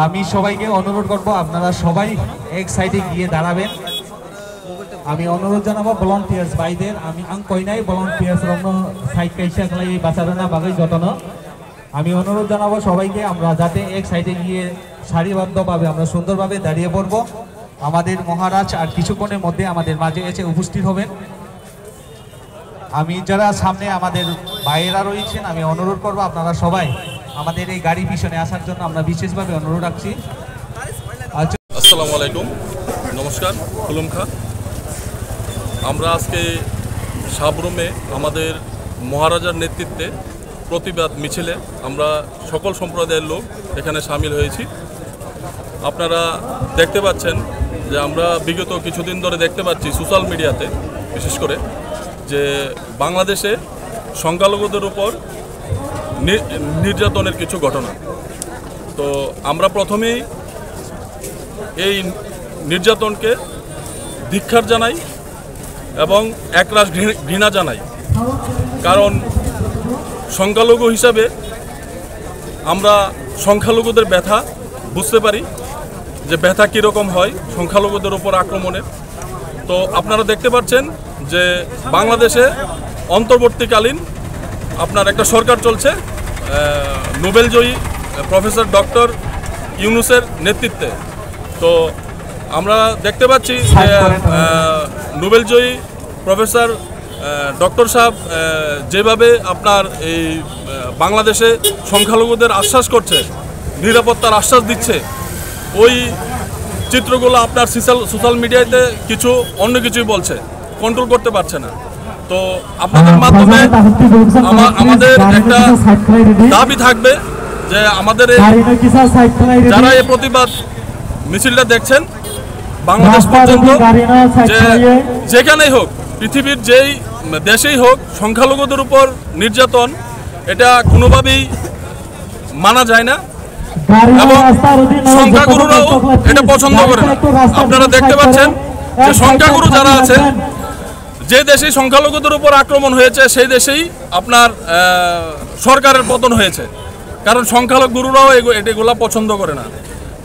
আমি সবাইকে অনুরোধ করব আপনারা সবাই এক সাইডে গিয়ে দাঁড়াবেন। আমি অনুরোধ জানাবো ভলান্টিয়ার্স ভাইদের, আমি আং কই নাই ভলান্টিয়ার্স রং সাইড কাইসা গলাই বাঁচাবে না বাগাই যতন। আমি অনুরোধ জানাবো সবাইকে আমরা যাতে এক সাইডে গিয়ে সারিবদ্ধভাবে আমরা সুন্দরভাবে দাঁড়িয়ে পড়ব। আমাদের মহারাজ আর কিছুক্ষণের মধ্যে আমাদের মাঝে এসে উপস্থিত হবেন। আমি যারা সামনে আমাদের ভাইয়েরা রয়েছেন আমি অনুরোধ করব আপনারা সবাই আমাদের এই গাড়ি পিছনে আসার জন্য আমরা বিশেষভাবে অনুরোধ রাখছি। আসসালামু আলাইকুম, নমস্কার, খুলুম খা। আমরা আজকে সাবরুমে আমাদের মহারাজার নেতৃত্বে প্রতিবাদ মিছিলে আমরা সকল সম্প্রদায়ের লোক এখানে সামিল হয়েছি। আপনারা দেখতে পাচ্ছেন যে আমরা বিগত কিছুদিন ধরে দেখতে পাচ্ছি সোশ্যাল মিডিয়াতে বিশেষ করে যে বাংলাদেশে সংখ্যালঘুদের উপর নির্যাতনের কিছু ঘটনা। তো আমরা প্রথমেই এই নির্যাতনকে ধিক্কার জানাই এবং একরাশ ঘৃণা জানাই। কারণ সংখ্যালঘু হিসাবে আমরা সংখ্যালঘুদের ব্যথা বুঝতে পারি যে ব্যথা কীরকম হয় সংখ্যালঘুদের উপর আক্রমণের। তো আপনারা দেখতে পাচ্ছেন যে বাংলাদেশে অন্তর্বর্তীকালীন আপনার একটা সরকার চলছে নোবেলজয়ী প্রফেসর ডক্টর ইউনূসের নেতৃত্বে। তো আমরা দেখতে পাচ্ছি যে নোবেলজয়ী প্রফেসর ডক্টর সাহেব যেভাবে আপনার এই বাংলাদেশে সংখ্যালঘুদের আশ্বাস করছে, নিরাপত্তার আশ্বাস দিচ্ছে, ওই চিত্রগুলো আপনার সোশ্যাল মিডিয়াতে কিছু অন্য কিছুই বলছে, কন্ট্রোল করতে পারছে না। তো আপনাদের মাধ্যমে আমাদের একটা দাবি থাকবে যে আমাদের যারা এই প্রতিবাদ মিছিলটা দেখছেন বাংলাদেশ পর্যন্ত যেখানেই হোক, পৃথিবীর যেই দেশেই হোক, সংখ্যালঘুদের উপর নির্যাতন এটা কোনোভাবেই মানা যায় না এবং সংখ্যাগুরুরাও এটা পছন্দ করে না। আপনারা দেখতে পাচ্ছেন যে সংখ্যাগুরু যারা আছে, যে দেশেই সংখ্যালঘুদের উপর আক্রমণ হয়েছে সেই দেশেই আপনার সরকারের পতন হয়েছে, কারণ সংখ্যালঘুরাও এগুলা পছন্দ করে না।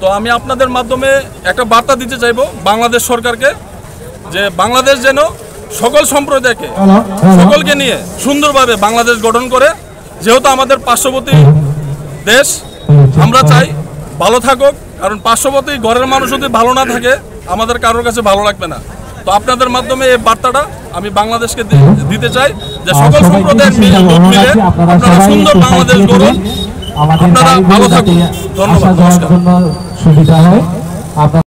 তো আমি আপনাদের মাধ্যমে একটা বার্তা দিতে চাইব বাংলাদেশ সরকারকে যে বাংলাদেশ যেন সকল সম্প্রদায়কে সকলকে নিয়ে সুন্দরভাবে বাংলাদেশ গঠন করে। যেহেতু আমাদের পার্শ্ববর্তী দেশ, আমরা চাই ভালো থাকুক, কারণ পার্শ্ববর্তী ঘরের মানুষ যদি ভালো না থাকে আমাদের কারোর কাছে ভালো লাগবে না। তো আপনাদের মাধ্যমে এই বার্তাটা আমি বাংলাদেশকে দিতে চাই যে সকল সম্প্রদায়ের লোক মিলে আপনারা সুন্দর বাংলাদেশ গড়ুন, আপনারা ভালো থাকুন। ধন্যবাদ, নমস্কার।